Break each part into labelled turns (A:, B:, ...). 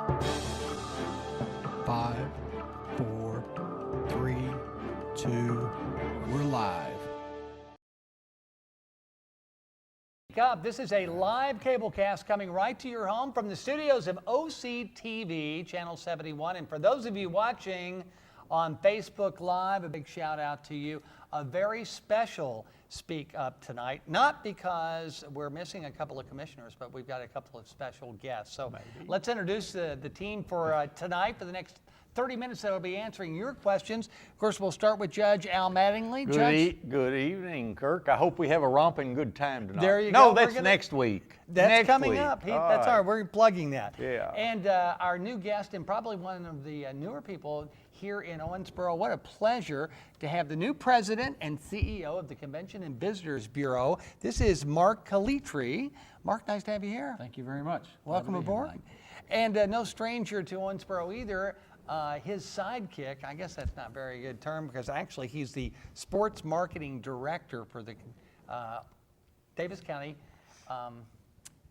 A: 5, 4, 3, 2, we're live.
B: Up. This is a live cable cast coming right to your home from the studios of OCTV, Channel 71. And for those of you watching on Facebook Live, a big shout out to you. A very special Speak Up tonight, not because we're missing a couple of commissioners, but we've got a couple of special guests. So let's introduce the team for tonight for the next 30 minutes that will be answering your questions. Of course, we'll start with Judge Al Mattingly.
C: Good evening, Kirk. I hope we have a romping good time tonight.
B: There you go.
C: No, that's next week.
B: That's
C: next
B: coming
C: week.
B: up. That's all right. We're plugging that.
C: Yeah.
B: And our new guest, and probably one of the newer people here in Owensboro. What a pleasure to have the new president and CEO of the Convention and Visitors Bureau. This is Mark Calitri. Mark, nice to have you here.
D: Thank you very much.
B: Welcome aboard. And no stranger to Owensboro either. His sidekick, I guess that's not a very good term because actually he's the sports marketing director for the Davis County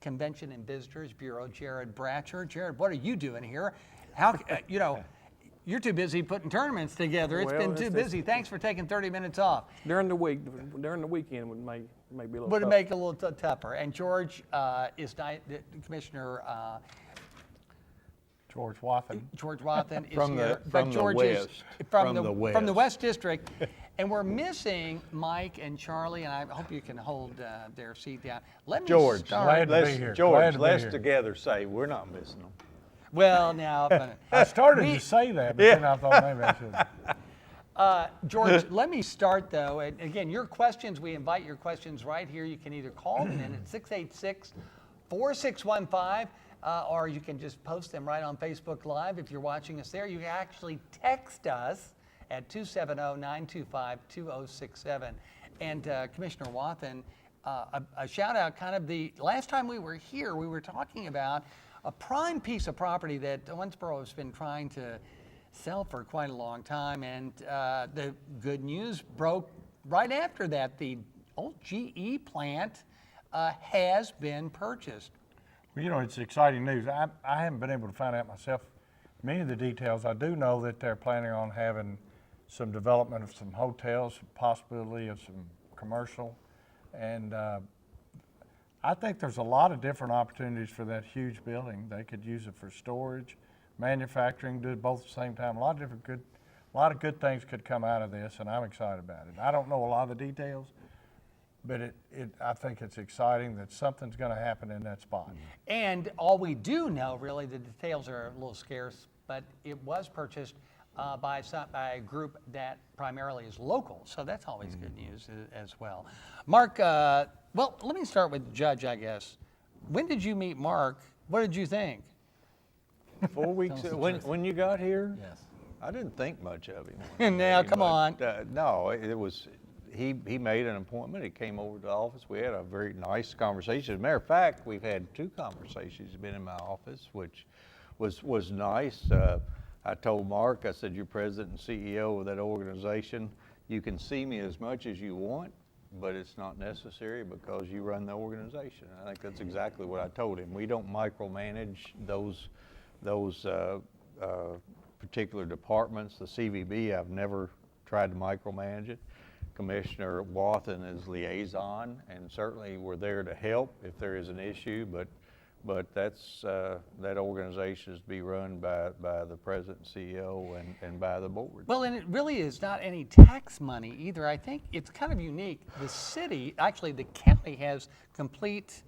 B: Convention and Visitors Bureau, Jared Bratcher. Jared, what are you doing here? How, you're too busy putting tournaments together. It's been too busy. Thanks for taking 30 minutes off.
D: During the weekend would make be a little
B: Would
D: tough.
B: make it a little tougher. And George is Commissioner
D: George Wathen.
B: George Wathen is
C: From
B: here.
C: the-
B: but
C: from the
B: George
C: west.
B: is from
C: From
B: the
C: the
B: West District. And we're missing Mike and Charlie, and I hope you can hold their seat down. Let me
C: George,
B: start.
C: let's together say we're not missing them.
B: Well, now,
E: I started to say that, but then I thought maybe I should.
B: George, let me start though. And again, your questions, we invite your questions right here. You can either call them in at 686-4615, or you can just post them right on Facebook Live if you're watching us there. You can actually text us at 270-925-2067. And Commissioner Wathen, a shout out, kind of the last time we were here, we were talking about a prime piece of property that Owensboro has been trying to sell for quite a long time, and the good news broke right after that. The old GE plant has been purchased.
E: Well, it's exciting news. I haven't been able to find out myself many of the details. I do know that they're planning on having some development of some hotels, possibility of some commercial, and I think there's a lot of different opportunities for that huge building. They could use it for storage, manufacturing, do it both at the same time. A lot of good things could come out of this, and I'm excited about it. I don't know a lot of the details, but I think it's exciting that something's going to happen in that spot.
B: And all we do know, really, the details are a little scarce, but it was purchased by a group that primarily is local, so that's always good news as well. Mark, well, let me start with Judge, I guess. When did you meet Mark? What did you think?
C: 4 weeks when you got here.
B: Yes.
C: I didn't think much of him.
B: Now, come on.
C: No, it was. He made an appointment. He came over to the office. We had a very nice conversation. As a matter of fact, we've had 2 conversations. He's been in my office, which was nice. I told Mark, I said, you're president and CEO of that organization. You can see me as much as you want, but it's not necessary because you run the organization. I think that's exactly what I told him. We don't micromanage those particular departments. The CVB, I've never tried to micromanage it. Commissioner Wathen is liaison, and certainly we're there to help if there is an issue, but that's that organization is to be run by the president and CEO and by the board.
B: Well, and it really is not any tax money either. I think it's kind of unique. The city, actually the county, has complete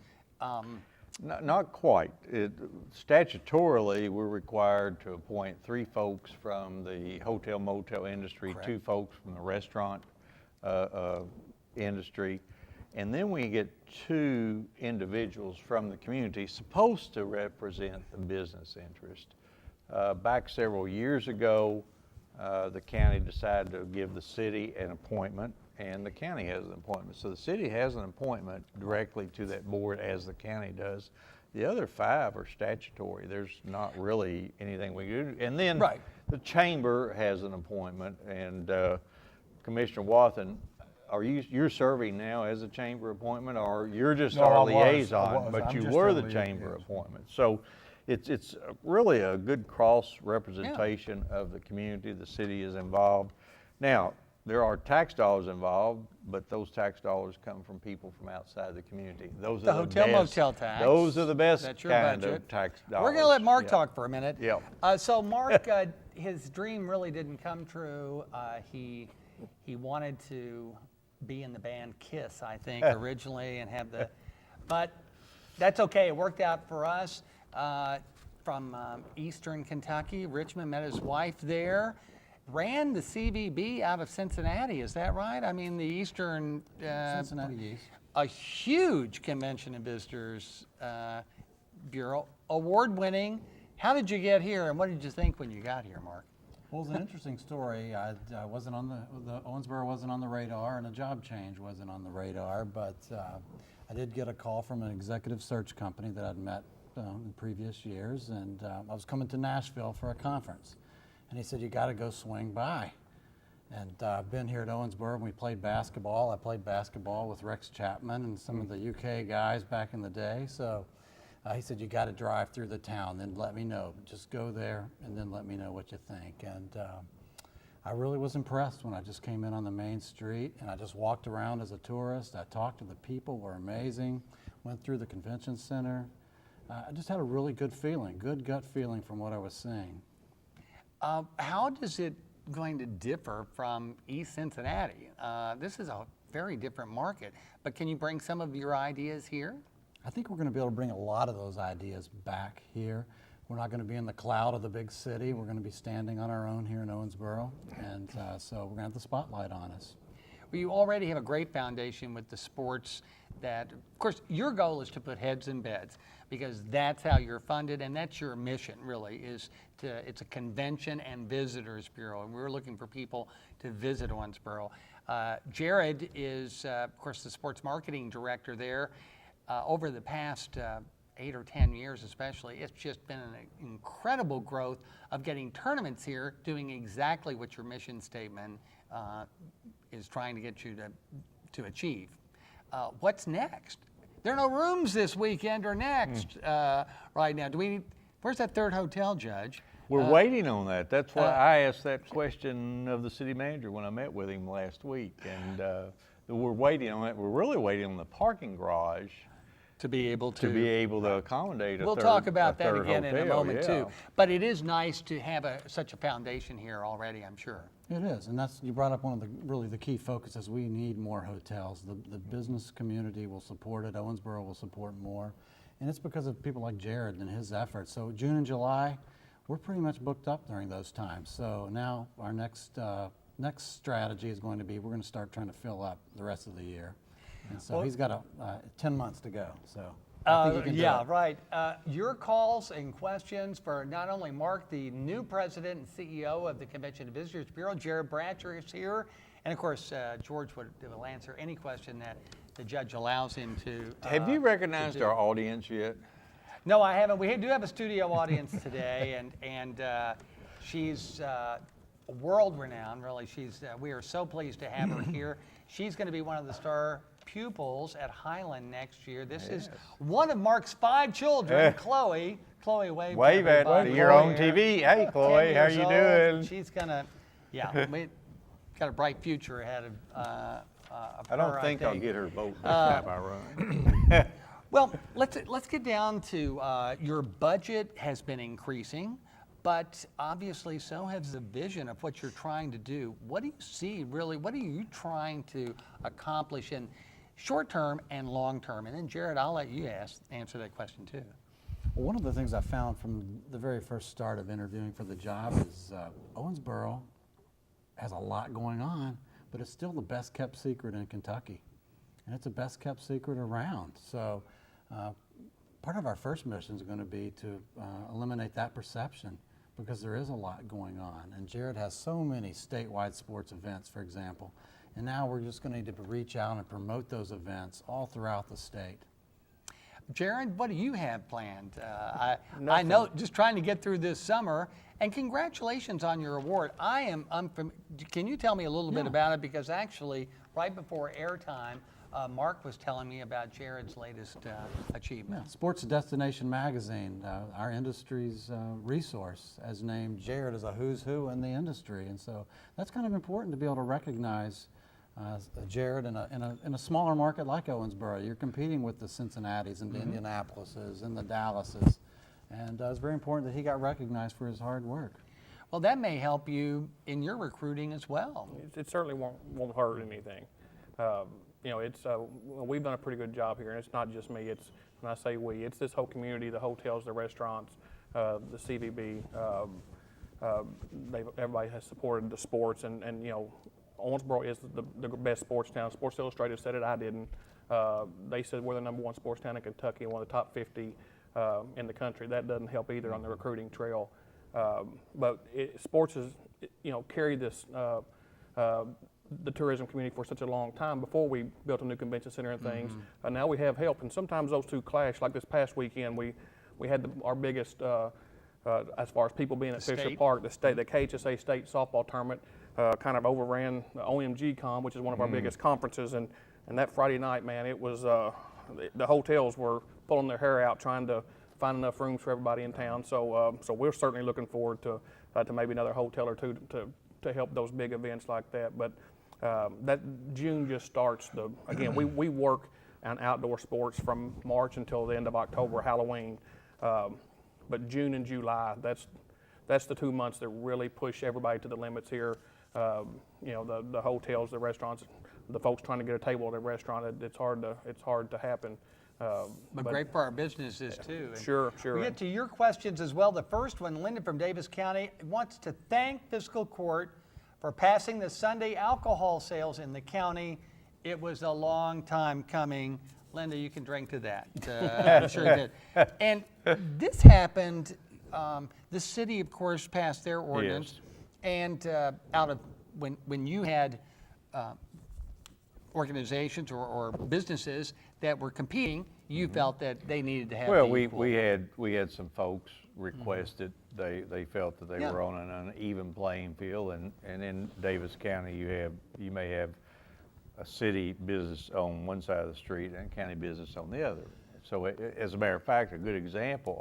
C: Not quite. Statutorily, we're required to appoint 3 folks from the hotel motel industry,
B: Correct.
C: 2 folks from the restaurant industry, and then we get 2 individuals from the community supposed to represent the business interest. Back several years ago, the county decided to give the city an appointment, and the county has an appointment. So the city has an appointment directly to that board as the county does. The other 5 are statutory. There's not really anything we can do. And then the chamber has an appointment, and Commissioner Wathen, you're serving now as a chamber appointment, or you're just our liaison, but you were the chamber appointment. So it's really a good cross representation of the community. The city is involved. Now, there are tax dollars involved, but those tax dollars come from people from outside the community. Those
B: The
C: are
B: hotel
C: best,
B: motel tax.
C: Those are the best
B: That's your
C: kind
B: budget.
C: of tax dollars.
B: We're going to let Mark
C: Yeah.
B: talk for a minute.
C: Yeah.
B: So Mark, his dream really didn't come true. He wanted to be in the band Kiss, I think, originally, and have the, but that's okay. It worked out for us. From Eastern Kentucky, Richmond, met his wife there. Ran the CVB out of Cincinnati, is that right? I mean, the Eastern
F: Cincinnati East.
B: a huge convention and visitors bureau, award-winning. How did you get here, and what did you think when you got here, Mark?
F: Well, it was an interesting story. I wasn't on the Owensboro wasn't on the radar, and a job change wasn't on the radar. But I did get a call from an executive search company that I'd met in previous years, and I was coming to Nashville for a conference. And he said, "You got to go swing by." And I've been here at Owensboro, and we played basketball. I played basketball with Rex Chapman and some of the UK guys back in the day. So he said, "You got to drive through the town, then let me know. Just go there, and then let me know what you think." And I really was impressed when I just came in on the main street, and I just walked around as a tourist. I talked to the people, were amazing. Went through the convention center. I just had a really good feeling, good gut feeling from what I was seeing.
B: How does it going to differ from East Cincinnati? This is a very different market, but can you bring some of your ideas here?
F: I think we're going to be able to bring a lot of those ideas back here. We're not going to be in the cloud of the big city. We're going to be standing on our own here in Owensboro, and so we're going to have the spotlight on us.
B: Well, you already have a great foundation with the sports that, of course, your goal is to put heads in beds because that's how you're funded and that's your mission really it's a convention and visitors bureau and we're looking for people to visit Owensboro. Jared is, of course, the sports marketing director there. Over the past 8 or 10 years especially, it's just been an incredible growth of getting tournaments here doing exactly what your mission statement is trying to get you to achieve. What's next? There are no rooms this weekend or next right now. Where's that third hotel, Judge?
C: We're waiting on that. That's why I asked that question of the city manager when I met with him last week. And we're waiting on it. We're really waiting on the parking garage
B: to be able to
C: accommodate a
B: We'll
C: third,
B: talk about
C: a
B: that
C: third
B: again in a
C: hotel,
B: moment
C: yeah.
B: too. But it is nice to have such a foundation here already, I'm sure.
F: It is, and you brought up one of the key focuses. We need more hotels. The business community will support it. Owensboro will support more, and it's because of people like Jared and his efforts. So June and July, we're pretty much booked up during those times. So now our next strategy is going to be we're going to start trying to fill up the rest of the year. And so he's got 10 months to go. So I think he can do it.
B: Right. Your calls and questions for not only Mark, the new president and CEO of the Convention and Visitors Bureau, Jared Bratcher is here, and of course George will answer any question that the judge allows him to.
C: Have you recognized our audience yet?
B: No, I haven't. We do have a studio audience today, and she's world-renowned. Really, we are so pleased to have her here. She's going to be one of the star pupils at Highland next year. This is one of Mark's 5 children, Chloe. Chloe, wave
C: at
B: everybody.
C: you're on TV. Hey, Chloe, how you doing?
B: She's gonna, we got a bright future ahead of her.
C: I don't think I'll get her vote next time I run.
B: Well, let's get down to your budget has been increasing, but obviously so has the vision of what you're trying to do. What do you see really? What are you trying to accomplish in short term and long term? And then Jared, I'll let you answer that question too.
F: Well, one of the things I found from the very first start of interviewing for the job is Owensboro has a lot going on, but it's still the best kept secret in Kentucky. And it's the best kept secret around. So part of our first mission is going to be to eliminate that perception because there is a lot going on. And Jared has so many statewide sports events, for example. And now we're just going to need to reach out and promote those events all throughout the state.
B: Jared, what do you have planned? I know, just trying to get through this summer, and congratulations on your award. Can you tell me a little bit about it? Because actually, right before airtime, Mark was telling me about Jared's latest achievement.
F: Sports Destination Magazine, our industry's resource, has named Jared as a who's who in the industry, and so that's kind of important to be able to recognize Jared in a smaller market like Owensboro. You're competing with the Cincinnatis and the Indianapolises and the Dallases, and it's very important that he got recognized for his hard work.
B: Well, that may help you in your recruiting as well.
D: It certainly won't hurt anything. You know, it's we've done a pretty good job here, and it's not just me. It's when I say we, it's this whole community, the hotels, the restaurants, the CVB. Everybody has supported the sports, and you know, Owensboro is the best sports town. Sports Illustrated said it. I didn't. They said we're the #1 sports town in Kentucky and one of the top 50 in the country. That doesn't help either on the recruiting trail. But sports is, you know, carried this. The tourism community for such a long time before we built a new convention center and things. Now we have help, and sometimes those two clash. Like this past weekend, we had our biggest, as far as people being at Fisher Park, the KHSA state softball tournament kind of overran the OMG-Con, which is one of our biggest conferences, and that Friday night, man, it was the hotels were pulling their hair out trying to find enough rooms for everybody in town. So we're certainly looking forward to maybe another hotel or two to help those big events like that. But that June just starts again, we work on outdoor sports from March until the end of October, Halloween. But June and July, that's the 2 months that really push everybody to the limits here. You know, the hotels, the restaurants, the folks trying to get a table at a restaurant, it's hard to happen.
B: But great for our businesses too. And
D: Sure.
B: We get to your questions as well. The first one, Linda from Davis County wants to thank Fiscal Court for passing the Sunday alcohol sales in the county. It was a long time coming. Linda, you can drink to that. I'm sure you did. And this happened, the city, of course, passed their ordinance.
C: Yes.
B: And out of when you had organizations or businesses that were competing, you felt that they needed to have
C: Well,
B: the equal.
C: we had some folks request it. They felt that they were on an uneven playing field, and in Davis County you may have a city business on one side of the street and a county business on the other. So as a matter of fact, a good example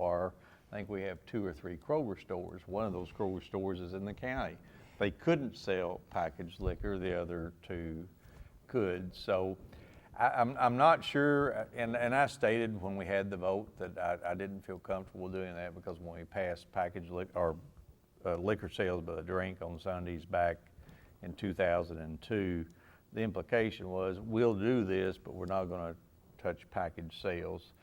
C: I think we have 2 or 3 Kroger stores. One of those Kroger stores is in the county. They couldn't sell packaged liquor, the other 2 could. So I'm not sure, and I stated when we had the vote that I didn't feel comfortable doing that, because when we passed packaged liquor or liquor sales by the drink on Sundays back in 2002, the implication was we'll do this, but we're not going to touch packaged sales.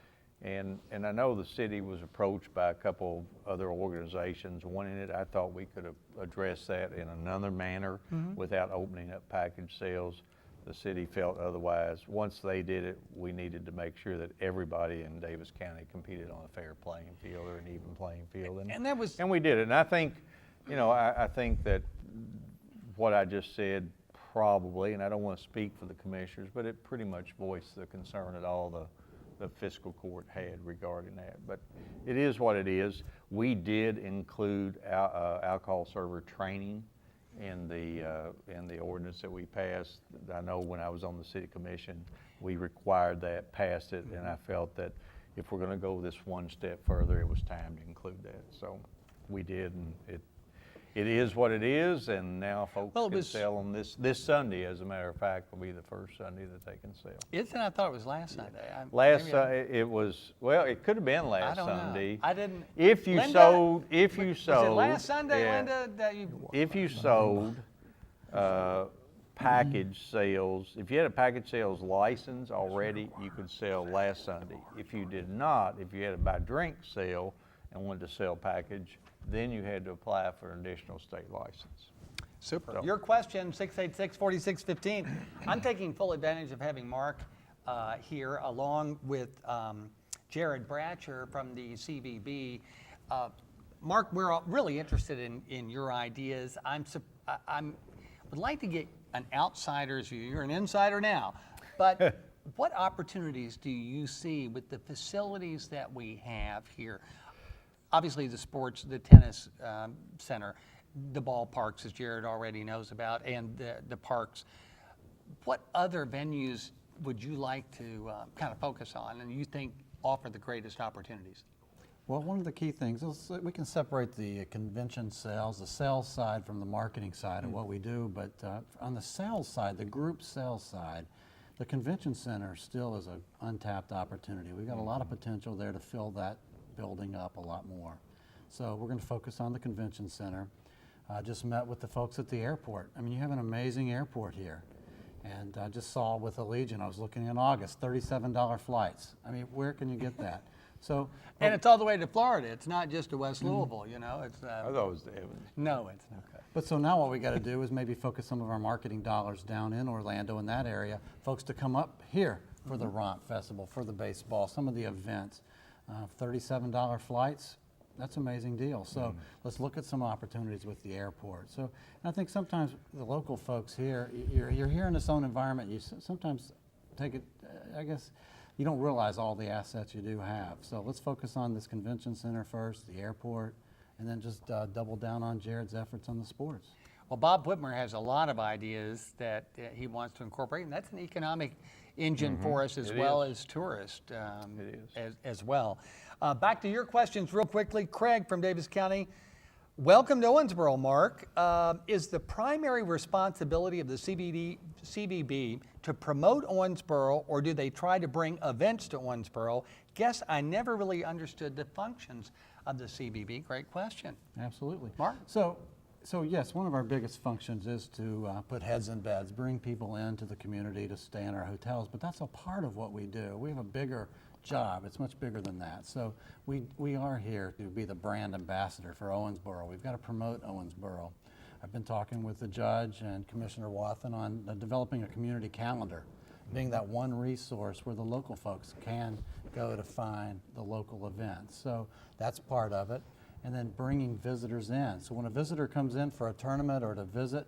C: And I know the city was approached by a couple of other organizations wanting it. I thought we could have addressed that in another manner without opening up packaged sales. The city felt otherwise. Once they did it, we needed to make sure that everybody in Davis County competed on a fair playing field or an even playing field. And we did it. And I think, you know, I think that what I just said probably, and I don't want to speak for the commissioners, but it pretty much voiced the concern that all the fiscal court had regarding that. But it is what it is. We did include alcohol server training in the ordinance that we passed. I know when I was on the city commission, we required that, passed it, and I felt that if we're going to go this one step further, it was time to include that. So we did, and it is what it is, and now folks can sell them this Sunday. As a matter of fact, will be the first Sunday that they can sell.
B: Isn't? I thought it was last Sunday.
C: It was, well, it could have been last Sunday.
B: I didn't.
C: If you
B: Linda,
C: sold,
B: was it last Sunday, Linda?
C: If you sold package sales, if you had a package sales license already, you could sell last Sunday. If you did not, if you had a by drink sale and wanted to sell package, then you had to apply for an additional state license.
B: Super.
C: So.
B: Your question, 686-4615. I'm taking full advantage of having Mark here, along with Jared Bratcher from the CVB. Mark, we're really interested in your ideas. I would like to get an outsider's view. You're an insider now, but what opportunities do you see with the facilities that we have here? Obviously, the sports, the tennis center, the ballparks, as Jared already knows about, and the parks. What other venues would you like to kind of focus on and you think offer the greatest opportunities?
F: Well, one of the key things is that we can separate the convention sales, the sales side from the marketing side of what we do, but on the sales side, the group sales side, the convention center still is an untapped opportunity. We've got a lot of potential there to fill that building up a lot more. So we're going to focus on the convention center. I just met with the folks at the airport. I mean, you have an amazing airport here. And I just saw with Allegiant, I was looking in August, $37 flights. I mean, where can you get that? So,
B: And it's all the way to Florida. It's not just to West Louisville, you know. It's
C: I thought it was the Evans.
B: no, it's not.
F: but so now what we got to do is maybe focus some of our marketing dollars down in Orlando in that area, folks to come up here for the Romp Festival, for the baseball, some of the events. $37 flights, that's an amazing deal. So let's look at some opportunities with the airport. So I think sometimes the local folks here, you're here in this own environment, you sometimes take it, I guess, you don't realize all the assets you do have. So let's focus on this convention center first, the airport, and then just double down on Jared's efforts on the sports.
B: Well, Bob Whitmer has a lot of ideas that he wants to incorporate, and that's an economic engine for us as well as tourist as well. Back to your questions real quickly. Craig from Davis County, welcome to Owensboro, Mark. Is the primary responsibility of the CVB to promote Owensboro, or do they try to bring events to Owensboro? Guess I never really understood the functions of the CVB. Great question.
F: Absolutely.
B: Mark?
F: So yes, one of our biggest functions is to put heads in beds, bring people into the community to stay in our hotels, but that's a part of what we do. We have a bigger job. It's much bigger than that. So we are here to be the brand ambassador for Owensboro. We've got to promote Owensboro. I've been talking with the judge and Commissioner Wathen on developing a community calendar, being that one resource where the local folks can go to find the local events. So that's part of it. And then bringing visitors in. So when a visitor comes in for a tournament or to visit,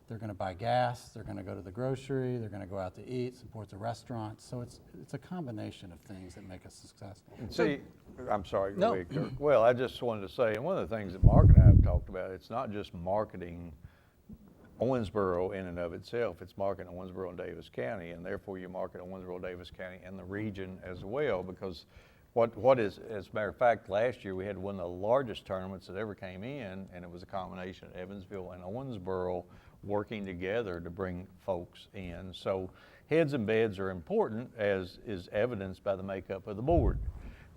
F: they're going to buy gas, they're going to go to the grocery, they're going to go out to eat, support the restaurant. So it's a combination of things that make us successful.
C: And see, I'm sorry, go
B: No.
C: ahead, Kirk. Well, I just wanted to say, and one of the things that Mark and I have talked about, it's not just marketing Owensboro in and of itself, it's marketing Owensboro and Davis County, and therefore you market Owensboro, Davis County, and the region as well, because what is, as a matter of fact, last year we had one of the largest tournaments that ever came in, and it was a combination of Evansville and Owensboro working together to bring folks in. So heads and beds are important, as is evidenced by the makeup of the board.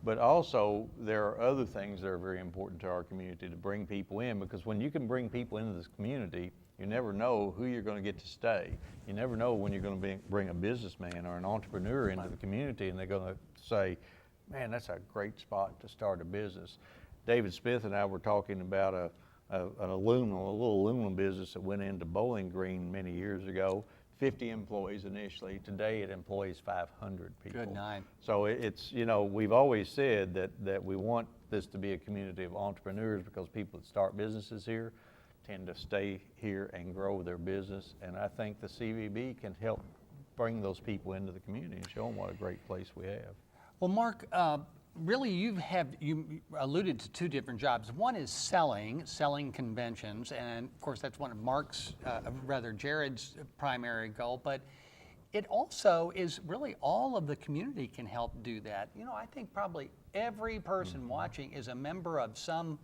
C: But also there are other things that are very important to our community to bring people in, because when you can bring people into this community, you never know who you're going to get to stay. You never know when you're going to bring a businessman or an entrepreneur into the community and they're going to say, man, that's a great spot to start a business. David Smith and I were talking about a little aluminum business that went into Bowling Green many years ago. 50 employees initially. Today it employs 500 people.
B: Good night.
C: So it's, you know, we've always said that we want this to be a community of entrepreneurs, because people that start businesses here tend to stay here and grow their business. And I think the CVB can help bring those people into the community and show them what a great place we have.
B: Well, Mark, really you alluded to two different jobs. One is selling conventions, and of course that's one of Mark's, Jared's primary goal, but it also is really all of the community can help do that. You know, I think probably every person watching is a member of some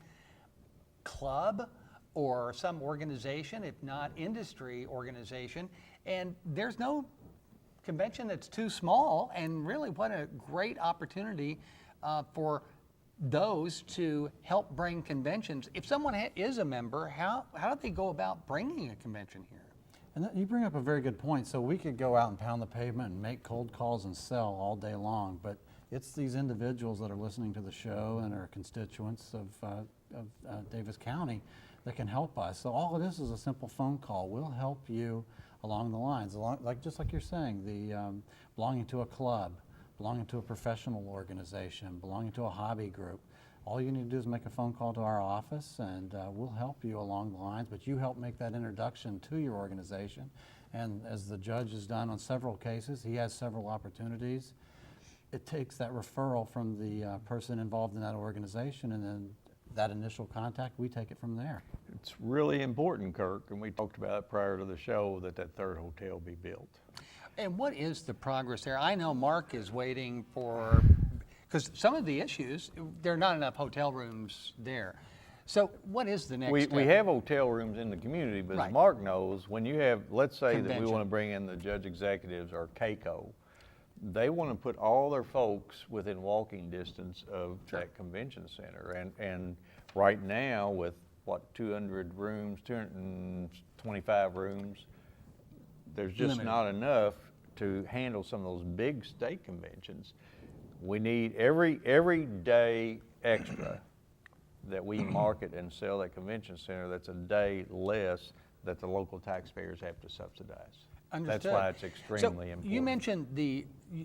B: club or some organization, if not industry organization, and there's no convention that's too small, and really what a great opportunity for those to help bring conventions. If someone is a member, how do they go about bringing a convention here?
F: And you bring up a very good point. So we could go out and pound the pavement and make cold calls and sell all day long, but it's these individuals that are listening to the show and are constituents of Davis County that can help us. So all it is a simple phone call. We'll help you along the lines, just like you're saying, the belonging to a club, belonging to a professional organization, belonging to a hobby group. All you need to do is make a phone call to our office, and we'll help you along the lines, but you help make that introduction to your organization. And as the judge has done on several cases, he has several opportunities. It takes that referral from the person involved in that organization, and then that initial contact, we take it from there.
C: It's really important, Kirk, and we talked about it prior to the show, that third hotel be built.
B: And what is the progress there? I know Mark is waiting for, because some of the issues, there are not enough hotel rooms there. So what is the next
C: We
B: step?
C: have hotel rooms in the community, but
B: Right.
C: as Mark knows, when you have, let's say that we
B: Convention.
C: want to bring in the judge executives or CAECO, they want to put all their folks within walking distance of that convention center. And right now with what, 200 rooms, 225 rooms, there's just
B: Limited.
C: not enough to handle some of those big state conventions. We need every day extra that we market and sell at convention center, that's a day less that the local taxpayers have to subsidize.
B: Understood.
C: That's why it's extremely
B: So
C: important.
B: you mentioned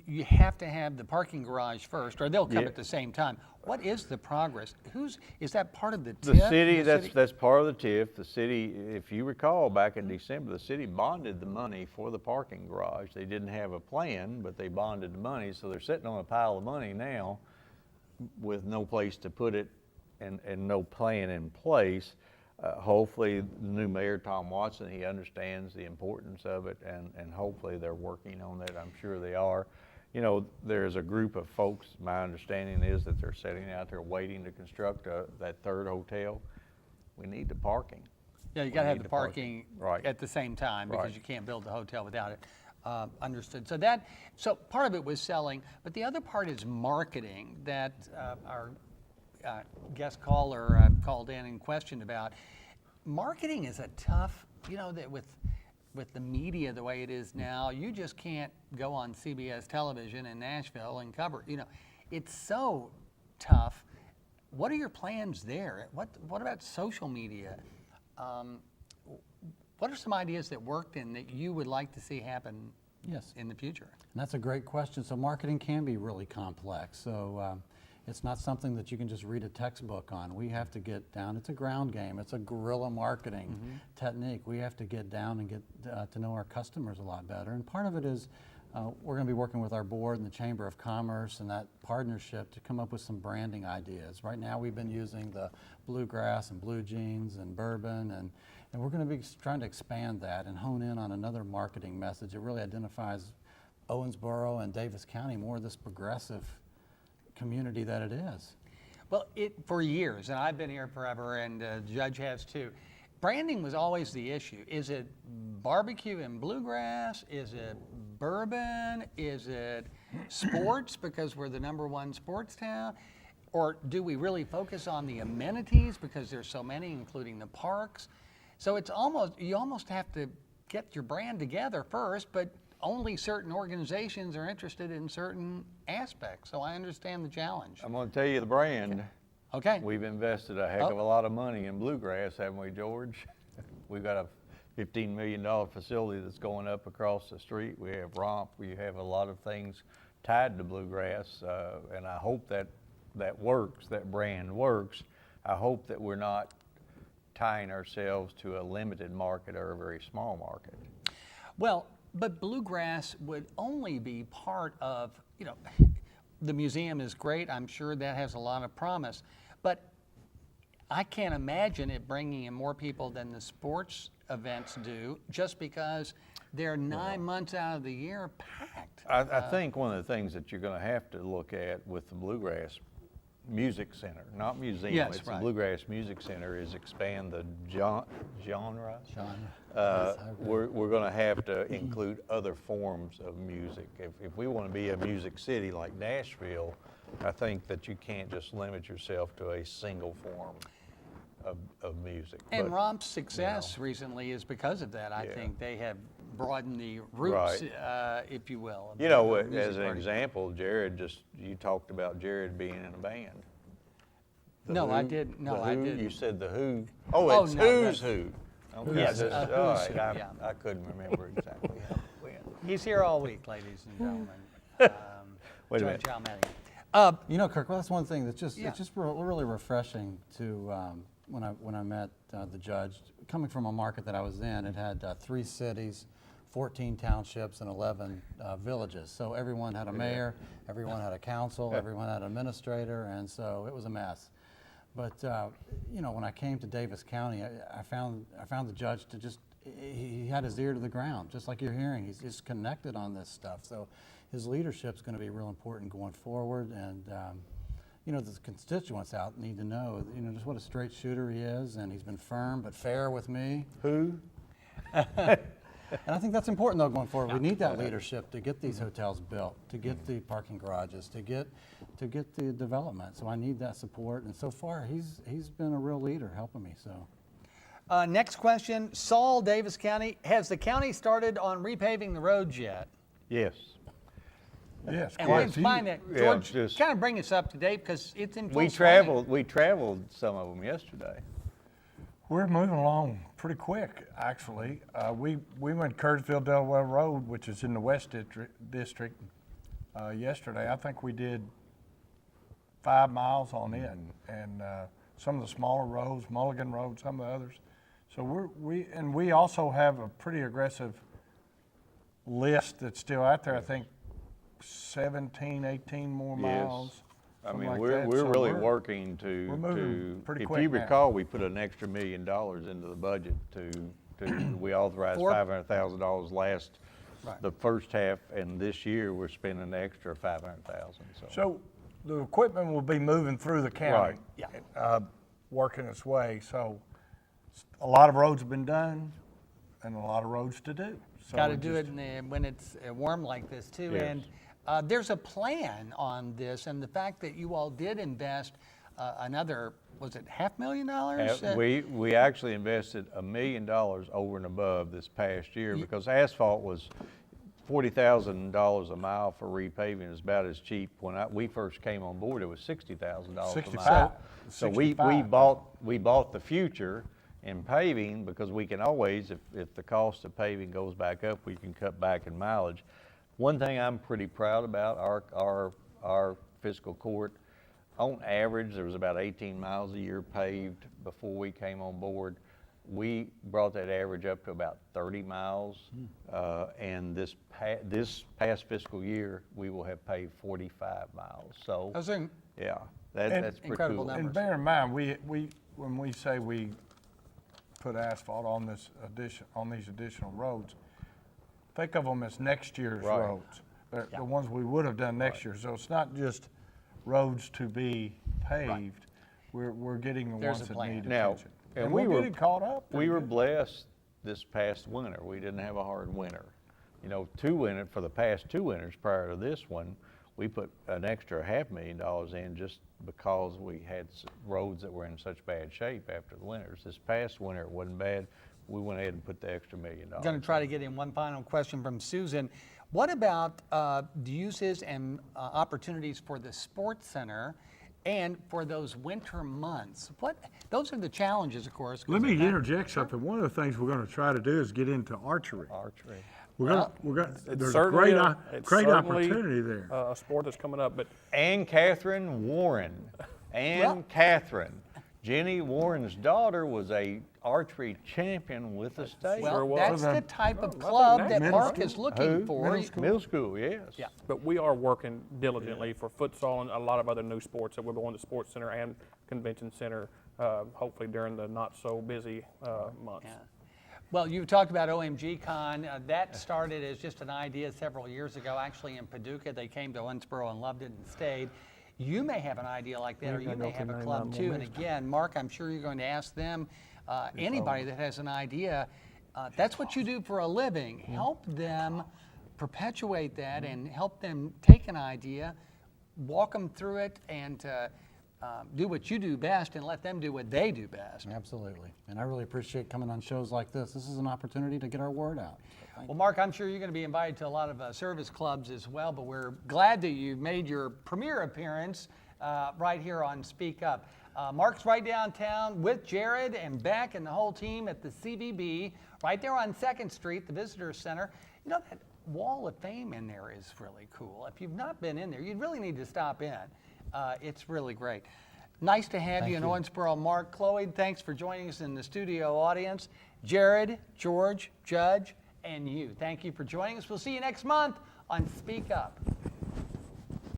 B: you have to have the parking garage first, or they'll come
C: Yeah.
B: at the same time. What is the progress? Is that part of the
C: The
B: TIF?
C: city, that's part of the TIF. The city, if you recall, back in December, the city bonded the money for the parking garage. They didn't have a plan, but they bonded the money, so they're sitting on a pile of money now with no place to put it and no plan in place. Hopefully, the new mayor, Tom Watson, he understands the importance of it, and hopefully they're working on that. I'm sure they are. You know, there's a group of folks, my understanding is that they're sitting out there waiting to construct that third hotel. We need the parking.
B: Yeah, you
C: We
B: got to have
C: need
B: the parking
C: Right.
B: at the same time because
C: Right.
B: you can't build the hotel without it. Understood. So part of it was selling, but the other part is marketing that our guest caller called in and questioned about. Marketing is a tough, that with the media the way it is now, you just can't go on CBS television in Nashville and cover. It's so tough. What are your plans there? What about social media? What are some ideas that worked and that you would like to see happen
F: Yes.
B: in the future?
F: And that's a great question. So marketing can be really complex. So it's not something that you can just read a textbook on. We have to get down. It's a ground game. It's a guerrilla marketing technique. We have to get down and get to know our customers a lot better. And part of it is we're going to be working with our board and the Chamber of Commerce and that partnership to come up with some branding ideas. Right now we've been using the bluegrass and blue jeans and bourbon, and we're going to be trying to expand that and hone in on another marketing message that really identifies Owensboro and Davis County more of this progressive community that it is.
B: Well, for years, and I've been here forever, and Judge has too. Branding was always the issue. Is it barbecue and bluegrass? Is it bourbon? Is it sports because we're the #1 sports town? Or do we really focus on the amenities because there's so many, including the parks? So you almost have to get your brand together first, but only certain organizations are interested in certain aspects. So I understand the challenge.
C: I'm going to tell you the brand.
B: Okay.
C: We've invested a heck of a lot of money in bluegrass, haven't we, George? We've got a $15 million facility that's going up across the street. We have romp. We have a lot of things tied to bluegrass, and I hope that works, that brand works. I hope that we're not tying ourselves to a limited market or a very small market.
B: Well, but bluegrass would only be part of, the museum is great. I'm sure that has a lot of promise. But I can't imagine it bringing in more people than the sports events do just because they're 9 months out of the year packed.
C: I think one of the things that you're going to have to look at with the Bluegrass Music Center, not museum,
B: Yes,
C: it's
B: right.
C: the Bluegrass Music Center, is expand the genre.
F: Yes,
C: We're going to have to include other forms of music. If we want to be a music city like Nashville, I think that you can't just limit yourself to a single form of music.
B: And
C: But,
B: Romp's success recently is because of that. I
C: Yeah.
B: think they have broadened the roots,
C: Right.
B: if you will. of
C: you know,
B: the music
C: as an
B: party.
C: example, you talked about Jared being in a band. The
B: No, I
C: Who-
B: didn't. No,
C: the
B: I
C: Who,
B: didn't.
C: You said the Who. Oh,
B: Oh,
C: it's
B: no,
C: Who's
B: that's-
C: Who. Okay,
B: Yes,
C: all
B: Who's
C: right,
B: Who, yeah.
C: I couldn't remember exactly how it went.
B: He's here all week, ladies and gentlemen.
C: Wait a
B: Judge
C: minute.
B: Almaty.
F: Kirk, well, that's one thing that's
B: Yeah.
F: it's just really refreshing to when I met the judge. Coming from a market that I was in, it had 3 cities, 14 townships, and 11 villages. So everyone had a mayor, everyone had a council, everyone had an administrator, and so it was a mess. But you know, when I came to Davis County, I found the judge to just, he had his ear to the ground, just like you're hearing. He's just connected on this stuff. So his leadership's going to be real important going forward. And you know, the constituents out need to know, you know, just what a straight shooter he is, and he's been firm but fair with me.
C: Who?
F: And I think that's important, though, going forward. We need that leadership to get these hotels built, to get the parking garages, to get the development. So I need that support. And so far, he's been a real leader helping me. So.
B: Next question, Saul, Davis County. Has the county started on repaving the roads yet?
C: Yes.
E: Yes,
B: And
E: quite
B: we
E: a
B: can
E: few.
B: find that,
C: Yeah,
B: George,
C: just-
B: kind of bring us up to date because it's in full
C: We
B: swing.
C: traveled some of them yesterday.
E: We're moving along pretty quick, actually. We went Curtisville Delaware Road, which is in the West District, yesterday. I think we did 5 miles on it, and some of the smaller roads, Mulligan Road, some of the others. So we also have a pretty aggressive list that's still out there. I think 17, 18 more miles.
C: I
E: something
C: mean,
E: like
C: we're
E: that. So
C: really working
E: we're moving pretty
C: if
E: quick
C: you
E: now.
C: recall, we put an extra $1 million into the budget we authorized
B: For-
C: $500,000
B: Right.
C: the first half, and this year we're spending an extra $500,000.
E: So the equipment will be moving through the county.
B: Yeah.
E: Working its way. So a lot of roads have been done and a lot of roads to do. So
B: Got to
E: we
B: do
E: just-
B: it when it's warm like this too.
C: Yes.
B: And there's a plan on this, and the fact that you all did invest another, was it $500,000?
C: We actually invested $1 million over and above this past year because asphalt was $40,000 a mile for repaving is about as cheap. When we first came on board, it was $60,000 a
E: 65.
C: mile. So we
E: 65.
C: bought the future in paving because we can always, if the cost of paving goes back up, we can cut back in mileage. One thing I'm pretty proud about, our fiscal court, on average, there was about 18 miles a year paved before we came on board. We brought that average up to about 30 miles, and this past fiscal year, we will have paved 45 miles. So,
B: Those are
C: yeah,
E: And-
C: that's pretty
B: Incredible
C: cool.
B: numbers.
E: And bear in mind, when we say we put asphalt on these additional roads, think of them as next year's
C: Right.
E: roads. They're the ones we would have done next year. So it's not just roads to be paved. We're getting the
B: There's
E: ones
B: a
E: that
B: plan.
E: need
C: Now,
E: attention.
C: and
E: And
C: we
E: we're
C: were-
E: getting caught up.
C: We
E: pretty
C: were
E: good.
C: blessed this past winter. We didn't have a hard winter. You know, for the past 2 winters prior to this one, we put an extra $500,000 in just because we had roads that were in such bad shape after the winters. This past winter, it wasn't bad. We went ahead and put the extra $1 million.
B: I'm going to try to get in one final question from Susan. What about the uses and opportunities for the sports center and for those winter months? Those are the challenges, of course. 'cause
E: Let me
B: they're not-
E: interject something. One of the things we're going to try to do is get into archery.
C: Archery.
E: There's a
D: certainly
E: great
D: certainly,
E: opportunity there.
D: A sport that's coming up, but
C: Ann Catherine Warren. Ann Catherine. Jenny Warren's daughter was a archery champion with the state.
B: Well,
D: was.
B: that's
E: So
B: the
E: the-
B: type of
D: I think
B: club that
E: middle
B: Mark
E: school.
B: is looking for.
C: Middle school, yes.
B: Yeah.
D: But we are working diligently for futsal and a lot of other new sports that we're going to Sports Center and Convention Center, hopefully during the not so busy months.
B: Yeah. Well, you talked about OMG Con. That started as just an idea several years ago, actually in Paducah. They came to Owensboro and loved it and stayed. You may have an idea like that, or you may have a club too. And again, Mark, I'm sure you're going to ask them, anybody that has an idea, that's what you do for a living. Help them perpetuate that and help them take an idea, walk them through it, and do what you do best and let them do what they do best.
F: Absolutely. And I really appreciate coming on shows like this. This is an opportunity to get our word out.
B: Well, Mark, I'm sure you're going to be invited to a lot of service clubs as well, but we're glad that you made your premiere appearance right here on Speak Up. Mark's right downtown with Jared and Beck and the whole team at the CVB, right there on 2nd Street, the Visitor Center. You know, that wall of fame in there is really cool. If you've not been in there, you really need to stop in. It's really great. Nice to have you in Owensboro. Mark, Chloe, thanks for joining us in the studio audience. Jared, George, Judge, and you. Thank you for joining us. We'll see you next month on Speak Up.